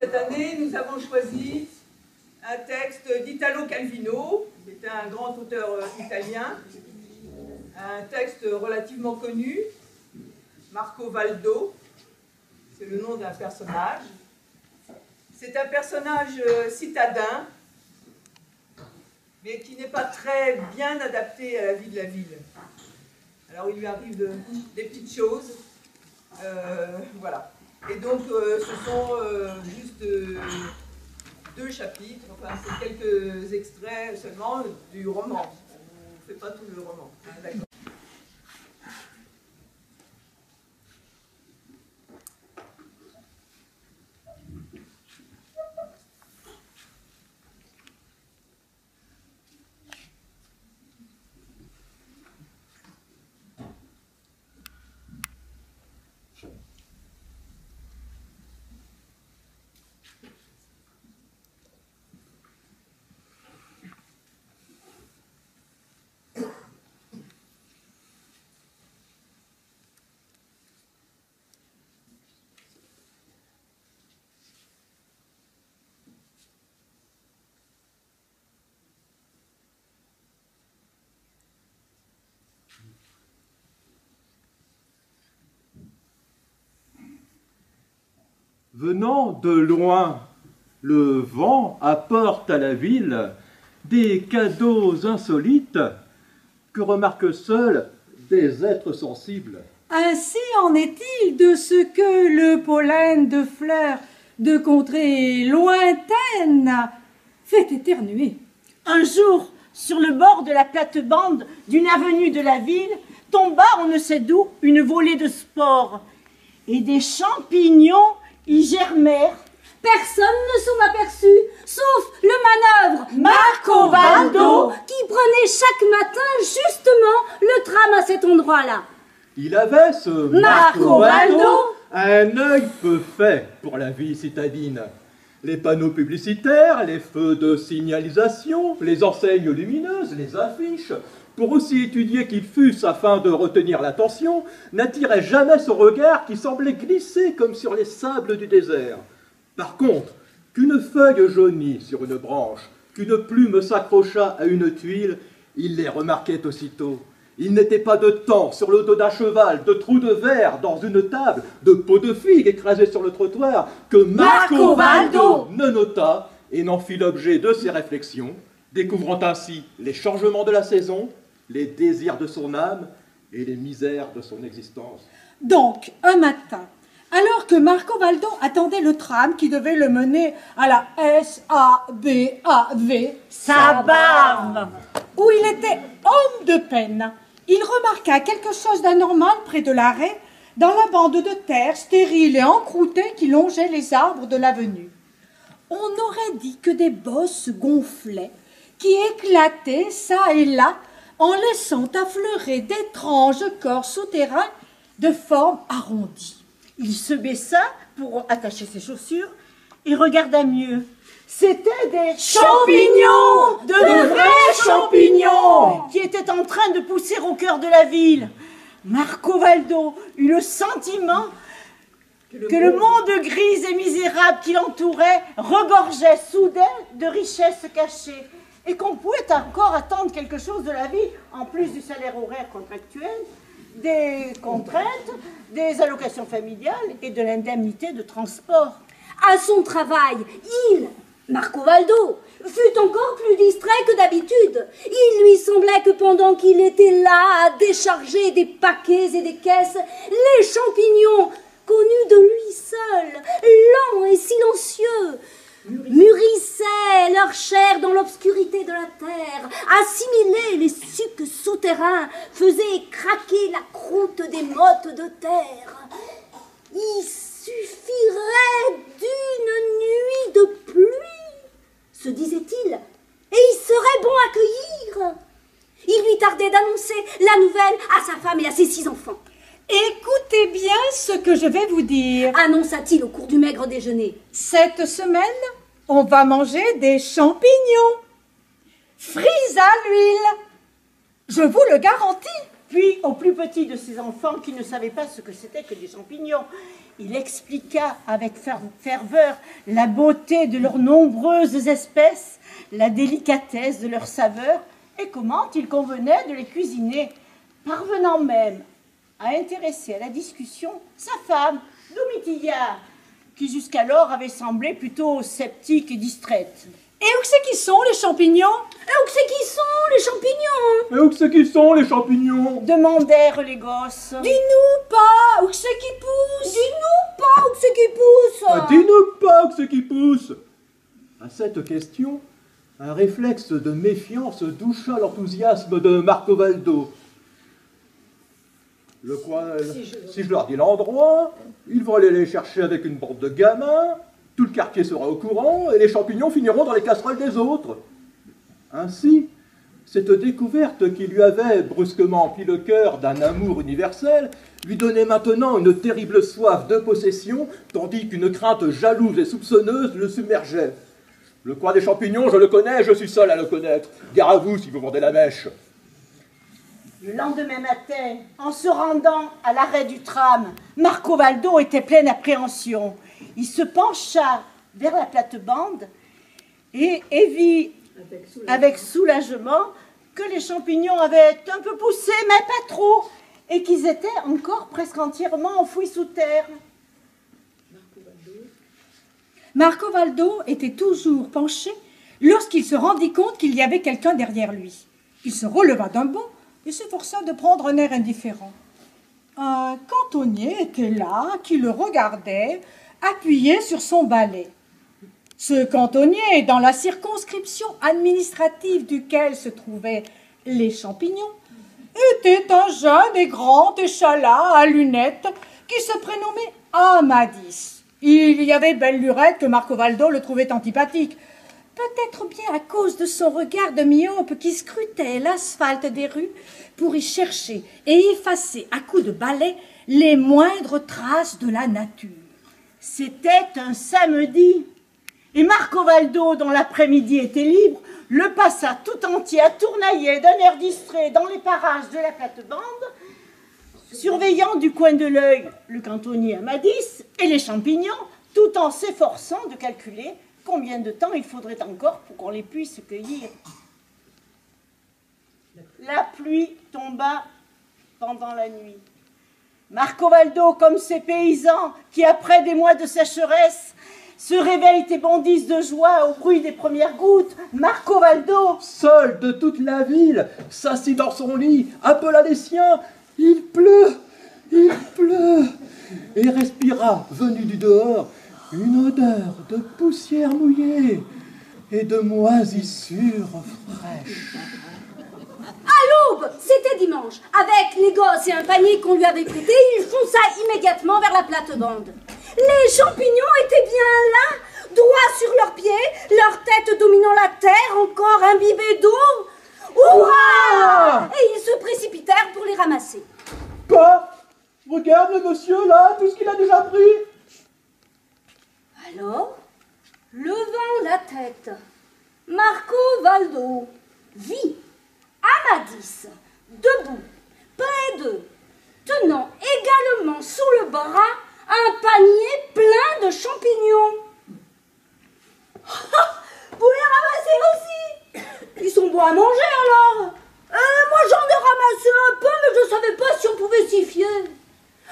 Cette année, nous avons choisi un texte d'Italo Calvino, qui était un grand auteur italien, un texte relativement connu, Marco Valdo, c'est le nom d'un personnage. C'est un personnage citadin, mais qui n'est pas très bien adapté à la vie de la ville. Alors il lui arrive des petites choses, voilà. Et donc ce sont juste 2 chapitres, enfin c'est quelques extraits seulement du roman. On ne fait pas tout le roman, hein, d'accord. Venant de loin, le vent apporte à la ville des cadeaux insolites que remarquent seuls des êtres sensibles. Ainsi en est-il de ce que le pollen de fleurs de contrées lointaines fait éternuer. Un jour, sur le bord de la plate-bande d'une avenue de la ville, tomba on ne sait d'où une volée de spores, et des champignons y germèrent. Personne ne s'en aperçut, sauf le manœuvre Marco Valdo, qui prenait chaque matin justement le tram à cet endroit-là. Il avait, ce Marco Valdo, un œil peu fait pour la vie citadine. Les panneaux publicitaires, les feux de signalisation, les enseignes lumineuses, les affiches, pour aussi étudier qu'ils fussent afin de retenir l'attention, n'attiraient jamais son regard qui semblait glisser comme sur les sables du désert. Par contre, qu'une feuille jaunie sur une branche, qu'une plume s'accrochât à une tuile, il les remarquait aussitôt. Il n'était pas de temps sur le dos d'un cheval, de trous de verre dans une table, de pots de figues écrasés sur le trottoir, que Marco Valdo ne nota et n'en fit l'objet de ses réflexions, découvrant ainsi les changements de la saison, les désirs de son âme et les misères de son existence. Donc, un matin, alors que Marco Valdo attendait le tram qui devait le mener à la S-A-B-A-V, Sabave, où il était homme de peine, il remarqua quelque chose d'anormal près de l'arrêt, dans la bande de terre stérile et encroûtée qui longeait les arbres de l'avenue. On aurait dit que des bosses gonflaient, qui éclataient çà et là, en laissant affleurer d'étranges corps souterrains de forme arrondie. il se baissa pour attacher ses chaussures et regarda mieux. C'était des champignons, de vrais champignons, qui étaient en train de pousser au cœur de la ville. Marco Valdo eut le sentiment que le monde gris et misérable qui l'entourait regorgeait soudain de richesses cachées et qu'on pouvait encore attendre quelque chose de la vie, en plus du salaire horaire contractuel, des contraintes, des allocations familiales et de l'indemnité de transport. À son travail, Marco Valdo, fut encore plus distrait que d'habitude. Il lui semblait que pendant qu'il était là à décharger des paquets et des caisses, les champignons, connus de lui seul, lents et silencieux, mûrissaient leur chair dans l'obscurité de la terre, assimilaient les sucs souterrains, faisaient craquer la croûte des mottes de terre. Il suffirait d'une nuit de pluie, se disait-il, et il serait bon à cueillir. Il lui tardait d'annoncer la nouvelle à sa femme et à ses 6 enfants. Écoutez bien ce que je vais vous dire. Annonça-t-il au cours du maigre déjeuner. Cette semaine, on va manger des champignons. Frits à l'huile. Je vous le garantis. Puis, au plus petit de ses enfants qui ne savait pas ce que c'était que des champignons, Il expliqua avec ferveur la beauté de leurs nombreuses espèces, la délicatesse de leurs saveurs et comment il convenait de les cuisiner, parvenant même à intéresser à la discussion sa femme, Domitilla, qui jusqu'alors avait semblé plutôt sceptique et distraite. Et où c'est qu'ils sont, les champignons? Et où c'est qu'ils sont, les champignons? Et où c'est qu'ils sont, les champignons? Demandèrent les gosses. Dis-nous pas où c'est qu'ils poussent. Dis-nous pas où c'est qu'ils poussent. Dis-nous pas où c'est qu'ils poussent. À cette question, un réflexe de méfiance doucha l'enthousiasme de Marcovaldo. Si je leur dis l'endroit, ils vont aller les chercher avec une bande de gamins, tout le quartier sera au courant et les champignons finiront dans les casseroles des autres. Ainsi, cette découverte qui lui avait brusquement empli le cœur d'un amour universel lui donnait maintenant une terrible soif de possession, tandis qu'une crainte jalouse et soupçonneuse le submergeait. Le coin des champignons, je le connais, je suis seul à le connaître. Gare à vous si vous vendez la mèche. Le lendemain matin, en se rendant à l'arrêt du tram, Marcovaldo était plein d'appréhension. Il se pencha vers la plate-bande et vit avec soulagement que les champignons avaient un peu poussé, mais pas trop, et qu'ils étaient encore presque entièrement enfouis sous terre. Marcovaldo était toujours penché lorsqu'il se rendit compte qu'il y avait quelqu'un derrière lui. Il se releva d'un bond et s'efforça de prendre un air indifférent. Un cantonnier était là, qui le regardait, appuyé sur son balai. Ce cantonnier, dans la circonscription administrative duquel se trouvaient les champignons, était un jeune et grand échalas à lunettes qui se prénommait Amadis. Il y avait belle lurette que Marcovaldo le trouvait antipathique, peut-être bien à cause de son regard de myope qui scrutait l'asphalte des rues pour y chercher et effacer à coups de balai les moindres traces de la nature. C'était un samedi, et Marcovaldo, dont l'après-midi était libre, le passa tout entier à tournailler d'un air distrait dans les parages de la plate-bande, surveillant du coin de l'œil le cantonnier Amadis et les champignons, tout en s'efforçant de calculer combien de temps il faudrait encore pour qu'on les puisse cueillir. La pluie tomba pendant la nuit. Marcovaldo, comme ces paysans qui, après des mois de sécheresse, se réveillent et bondissent de joie au bruit des premières gouttes, Marcovaldo, seul de toute la ville, s'assit dans son lit, appela les siens. Il pleut, et respira, venu du dehors, une odeur de poussière mouillée et de moisissure fraîche. À l'aube, c'était dimanche. Avec les gosses et un panier qu'on lui avait prêté, il fonça immédiatement vers la plate-bande. Les champignons étaient bien là, droits sur leurs pieds, leur tête dominant la terre, encore imbibée d'eau. Hurrah! Et ils se précipitèrent pour les ramasser. Quoi? Regarde le monsieur là, tout ce qu'il a déjà pris. Alors, levant la tête, Marcovaldo vit Amadis debout, près d'eux, tenant également sous le bras un panier plein de champignons. Vous les ramassez aussi? Ils sont bons à manger alors. Moi j'en ai ramassé un peu, mais je ne savais pas si on pouvait s'y fier.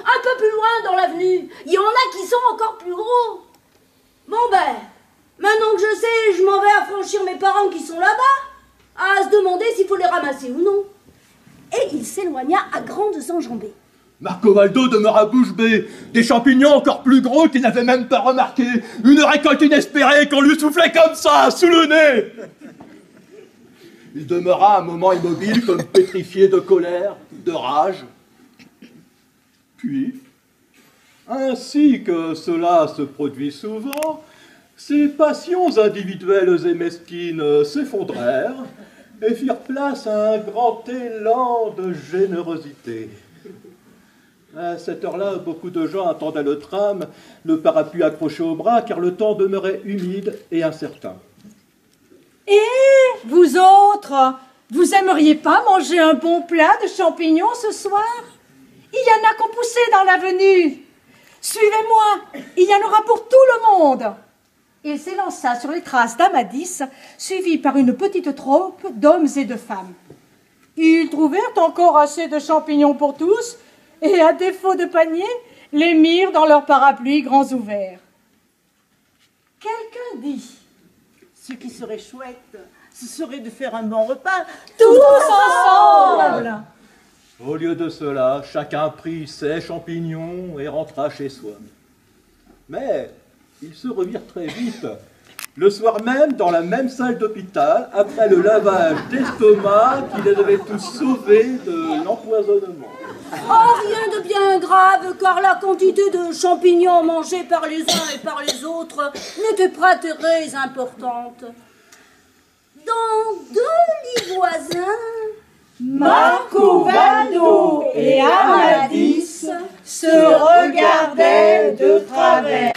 Un peu plus loin dans l'avenue, il y en a qui sont encore plus gros. Bon ben, maintenant que je sais, je m'en vais affranchir mes parents qui sont là-bas, à se demander s'il faut les ramasser ou non. Et il s'éloigna à grandes enjambées. Marcovaldo demeura bouche bée, des champignons encore plus gros qu'il n'avait même pas remarqué, une récolte inespérée qu'on lui soufflait comme ça, sous le nez. Il demeura un moment immobile, comme pétrifié de colère, de rage. Puis, ainsi que cela se produit souvent, ses passions individuelles et mesquines s'effondrèrent et firent place à un grand élan de générosité. À cette heure-là, beaucoup de gens attendaient le tram, le parapluie accroché au bras, car le temps demeurait humide et incertain. Et vous autres, vous aimeriez pas manger un bon plat de champignons ce soir? Il y en a qu'on poussait dans l'avenue. Suivez-moi, il y en aura pour tout le monde. Il s'élança sur les traces d'Amadis, suivi par une petite troupe d'hommes et de femmes. Ils trouvèrent encore assez de champignons pour tous, et à défaut de panier, les mirent dans leurs parapluies grands ouverts. Quelqu'un dit, ce qui serait chouette, ce serait de faire un bon repas, tous ensemble. Au lieu de cela, chacun prit ses champignons et rentra chez soi. Mais ils se revirent très vite, le soir même, dans la même salle d'hôpital, après le lavage d'estomac qui les avait tous sauvés de l'empoisonnement. Oh, rien de bien grave, car la quantité de champignons mangés par les uns et par les autres n'était pas très importante. Dans deux lits voisins, Marco-Valdo et Amadis se regardaient de travers.